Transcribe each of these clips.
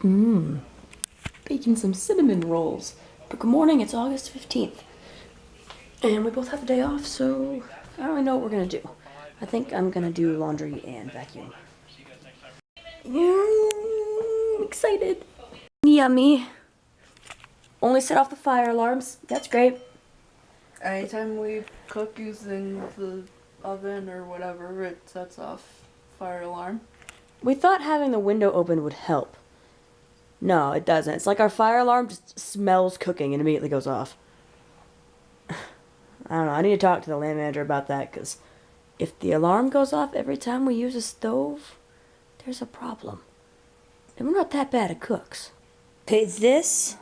Baking some cinnamon rolls. But good morning, it's August 15th. And we both have a day off, so I don't really know what we're gonna do. I think I'm gonna do laundry and vacuum. Excited. Yummy. Only set off the fire alarms. That's great. Anytime we cook using the oven or whatever, it sets off fire alarm. We thought having the window open would help. No, it doesn't. It's like our fire alarm just smells cooking and immediately goes off. I don't know. I need to talk to the land manager about that, because if the alarm goes off every time we use a stove, there's a problem. And we're not that bad at cooks. Okay, this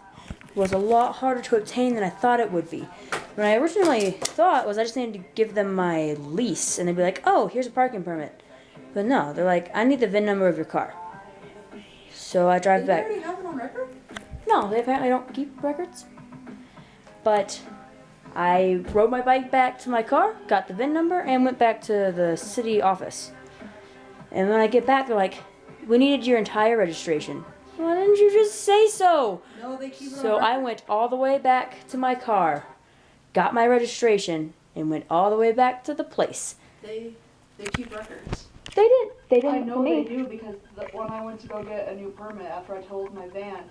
was a lot harder to obtain than I thought it would be. What I originally thought was I just needed to give them my lease, and they'd be like, oh, here's a parking permit. But no, they're like, I need the VIN number of your car. So I drive back. They already have it on record? No, they apparently don't keep records. But I rode my bike back to my car, got the VIN number, and went back to the city office. And when I get back, they're like, we needed your entire registration. Why didn't you just say so? No, they keep it on So record. I went all the way back to my car, got my registration, and went all the way back to the place. They keep records. They did. They didn't. I know for me. they do because when I went to go get a new permit after I totaled my van,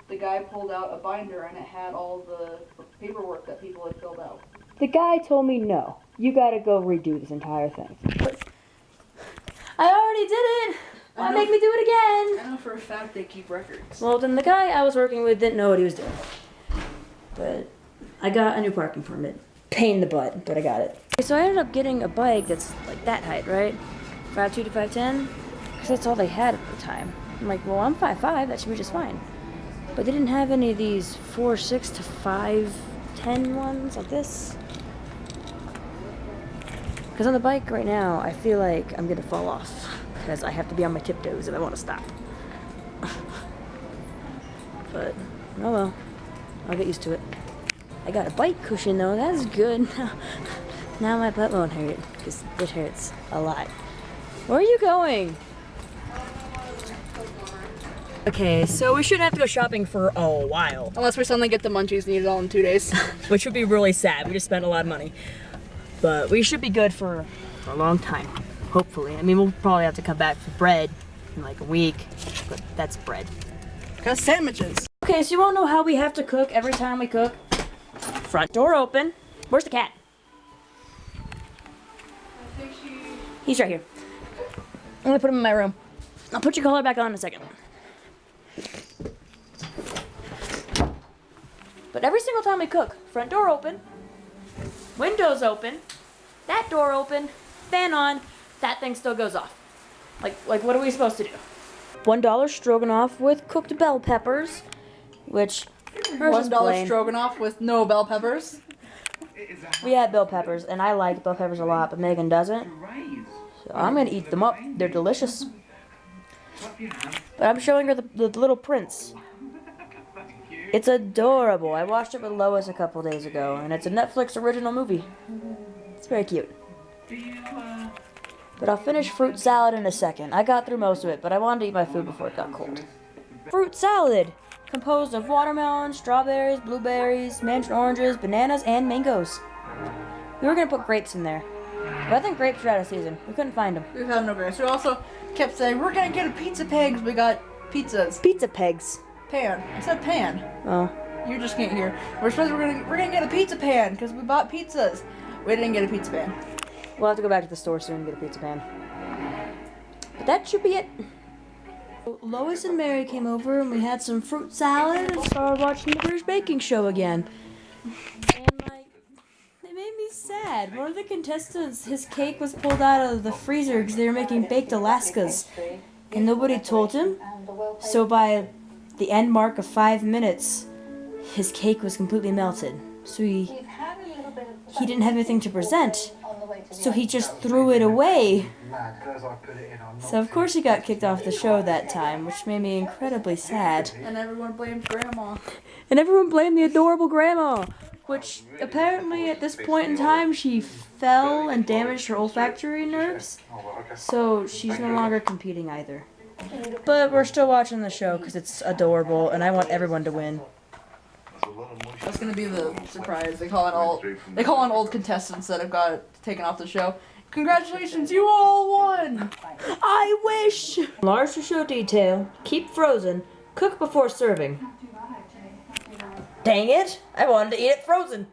the guy pulled out a binder and it had all the paperwork that people had filled out. The guy told me no. You gotta go redo this entire thing. But I already did it. Why make me do it again? I know for a fact they keep records. Well, then the guy I was working with didn't know what he was doing. But I got a new parking permit. Pain in the butt, but I got it. So I ended up getting a bike that's like that height, right? 5'2" to 5'10", because that's all they had at the time. I'm like, well, I'm 5'5", that should be just fine. But they didn't have any of these 4'6" to 5'10" ones like this. Because on the bike right now, I feel like I'm gonna fall off, because I have to be on my tiptoes if I want to stop. But, oh well, I'll get used to it. I got a bike cushion though, that's good. Now my butt won't hurt, because it hurts a lot. Where are you going? Okay, so we shouldn't have to go shopping for a while. Unless we suddenly get the munchies and eat it all in 2 days. Which would be really sad. We just spent a lot of money. But we should be good for a long time, hopefully. I mean, we'll probably have to come back for bread in like a week, but that's bread. Got sandwiches. Okay, so you won't know how we have to cook every time we cook. Front door open. Where's the cat? I think He's right here. I'm gonna put him in my room. I'll put your collar back on in a second. But every single time we cook, front door open, windows open, that door open, fan on, that thing still goes off. Like what are we supposed to do? $1 stroganoff with cooked bell peppers, which hers is $1 plain. stroganoff with no bell peppers. We had bell peppers, and I like bell peppers a lot, but Megan doesn't. So I'm gonna eat them up. They're delicious. But I'm showing her the little prince. It's adorable. I watched it with Lois a couple days ago, and it's a Netflix original movie. It's very cute. But I'll finish fruit salad in a second. I got through most of it, but I wanted to eat my food before it got cold. Fruit salad, composed of watermelon, strawberries, blueberries, mandarin oranges, bananas, and mangoes. We were gonna put grapes in there, but I think grapes are out of season. We couldn't find them. We've had no grapes. We also kept saying, we're gonna get a pizza pan because we got pizzas. Pizza pegs. Pan. I said pan. Oh. You just can't hear. We're gonna get a pizza pan because we bought pizzas. We didn't get a pizza pan. We'll have to go back to the store soon and get a pizza pan. But that should be it. Lois and Mary came over and we had some fruit salad and started watching the British Baking Show again. And like, it made me sad. One of the contestants, his cake was pulled out of the freezer because they were making baked Alaskas. And nobody told him. So by the end mark of 5 minutes, his cake was completely melted. So he didn't have anything to present. So he just threw it away. So of course he got kicked off the show that time, which made me incredibly sad. And everyone blamed Grandma. And everyone blamed the adorable grandma, which apparently at this point in time she fell and damaged her olfactory nerves. So she's no longer competing either. But we're still watching the show because it's adorable and I want everyone to win. That's gonna be the surprise. They call on old contestants that have got taken off the show. Congratulations, you all won! I wish! Large to show detail, keep frozen, cook before serving. Dang it! I wanted to eat it frozen.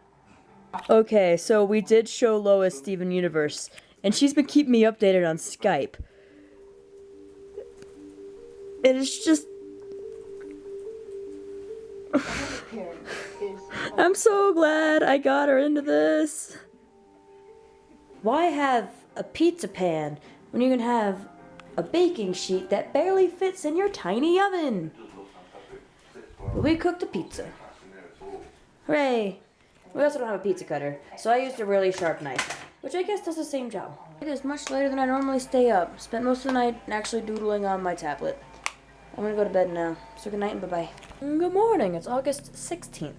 Okay, so we did show Lois Steven Universe, and she's been keeping me updated on Skype. And it's just... I'm so glad I got her into this. Why have a pizza pan when you can have a baking sheet that barely fits in your tiny oven? But we cooked a pizza. Hooray! We also don't have a pizza cutter, so I used a really sharp knife, which I guess does the same job. It is much later than I normally stay up. Spent most of the night actually doodling on my tablet. I'm gonna go to bed now, so good night and bye-bye. Good morning, it's August 16th,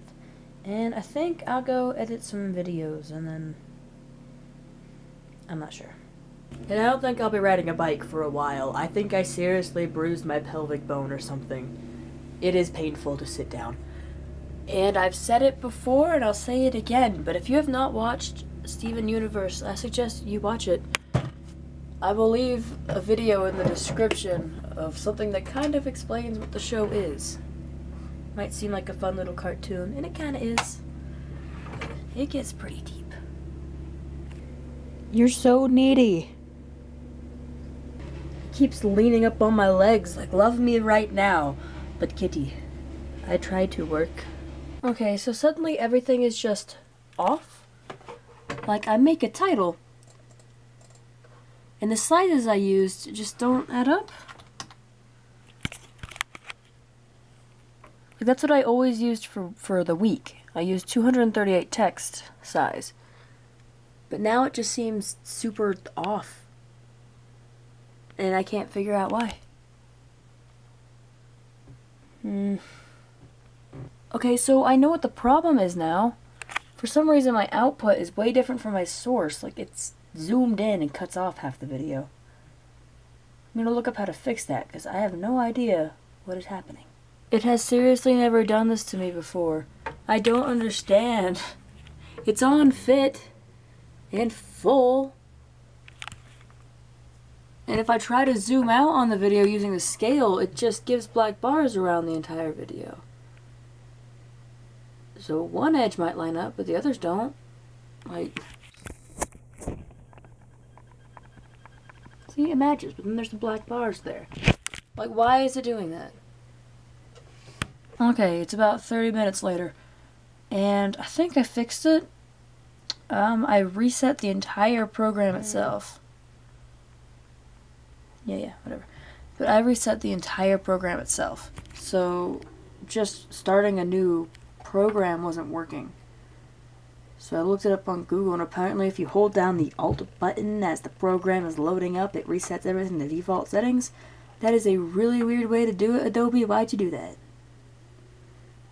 and I think I'll go edit some videos, and then... I'm not sure. And I don't think I'll be riding a bike for a while. I think I seriously bruised my pelvic bone or something. It is painful to sit down. And I've said it before, and I'll say it again, but if you have not watched Steven Universe, I suggest you watch it. I will leave a video in the description of something that kind of explains what the show is. Might seem like a fun little cartoon, and it kind of is. But it gets pretty deep. You're so needy. He keeps leaning up on my legs like, love me right now. But Kitty, I try to work. Okay, so suddenly everything is just off. Like, I make a title, and the sizes I used just don't add up. Like, that's what I always used for the week. I used 238 text size. But now it just seems super off. And I can't figure out why. Okay, so I know what the problem is now. For some reason my output is way different from my source. Like, it's zoomed in and cuts off half the video. I'm gonna look up how to fix that, because I have no idea what is happening. It has seriously never done this to me before. I don't understand. It's on fit and full. And if I try to zoom out on the video using the scale, it just gives black bars around the entire video. So one edge might line up, but the others don't. Like, see, it matches, but then there's the black bars there. Like, why is it doing that? Okay, it's about 30 minutes later, and I think I fixed it. I reset the entire program itself. Yeah, whatever. But I reset the entire program itself. So just starting a new program wasn't working. So I looked it up on Google, and apparently if you hold down the Alt button as the program is loading up, it resets everything to default settings. That is a really weird way to do it, Adobe. Why'd you do that?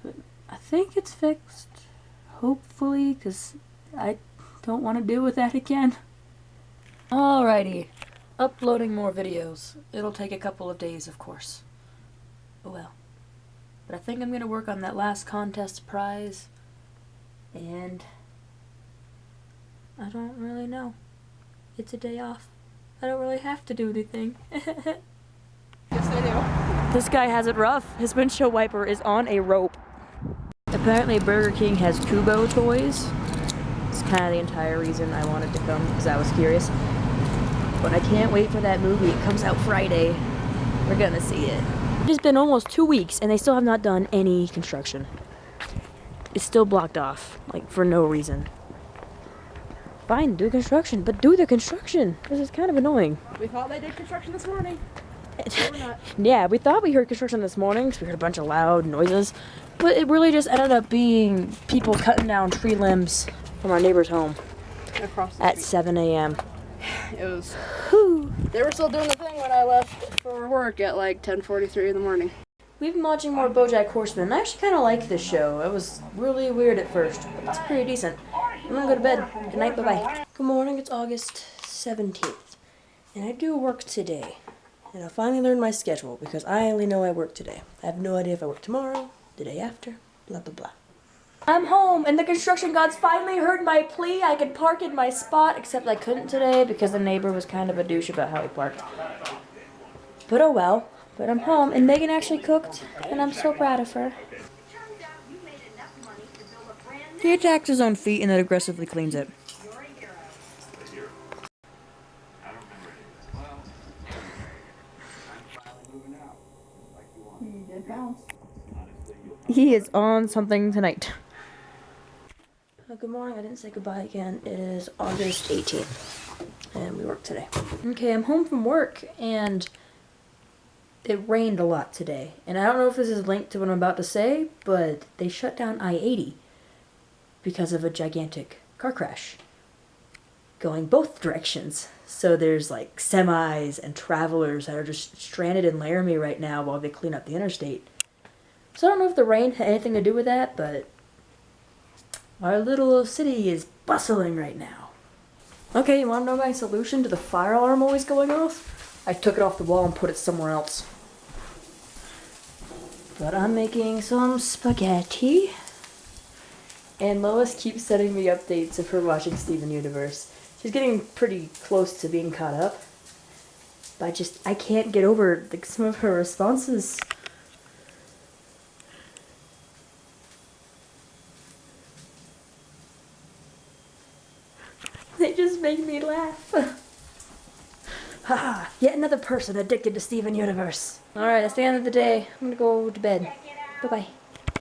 But I think it's fixed. Hopefully, because I don't want to deal with that again. Alrighty. Uploading more videos. It'll take a couple of days, of course. Oh well. But I think I'm going to work on that last contest prize. And I don't really know. It's a day off. I don't really have to do anything. Yes, I This guy has it rough. His windshield wiper is on a rope. Apparently Burger King has Kubo toys. It's kind of the entire reason I wanted to come, because I was curious. But I can't wait for that movie. It comes out Friday. We're gonna see it. It has been almost 2 weeks and they still have not done any construction. It's still blocked off, like, for no reason. Fine, do construction, but do the construction. This is kind of annoying. do. We thought they did construction this morning. We're not. Yeah, we thought we heard construction this morning because we heard a bunch of loud noises. But it really just ended up being people cutting down tree limbs from our neighbor's home Across the at street. 7 a.m. It was. Whew. They were still doing the thing when I left for work at like 10:43 in the morning. We've been watching more BoJack Horseman. I actually kind of like this show. It was really weird at first, but it's pretty decent. I'm gonna go to bed. Good night, bye-bye. Good morning, it's August 17th, and I do work today. And I'll finally learn my schedule because I only know I work today. I have no idea if I work tomorrow, the day after, blah, blah, blah. I'm home, and the construction gods finally heard my plea. I could park in my spot, except I couldn't today because the neighbor was kind of a douche about how he parked. But oh well. But I'm home, and Megan actually cooked, and I'm so proud of her. He attacks his own feet and then aggressively cleans it. He did bounce. He is on something tonight. Good morning. I didn't say goodbye again. It is August 18th, and we work today. Okay, I'm home from work, and it rained a lot today. And I don't know if this is linked to what I'm about to say, but they shut down I-80 because of a gigantic car crash going both directions. So there's like semis and travelers that are just stranded in Laramie right now while they clean up the interstate. So I don't know if the rain had anything to do with that, but our little city is bustling right now. Okay, you want to know my solution to the fire alarm always going off? I took it off the wall and put it somewhere else. But I'm making some spaghetti. And Lois keeps sending me updates of her watching Steven Universe. She's getting pretty close to being caught up. But I can't get over some of her responses. They just make me laugh. Haha, yet another person addicted to Steven Universe. Alright, that's the end of the day. I'm gonna go to bed. Bye-bye.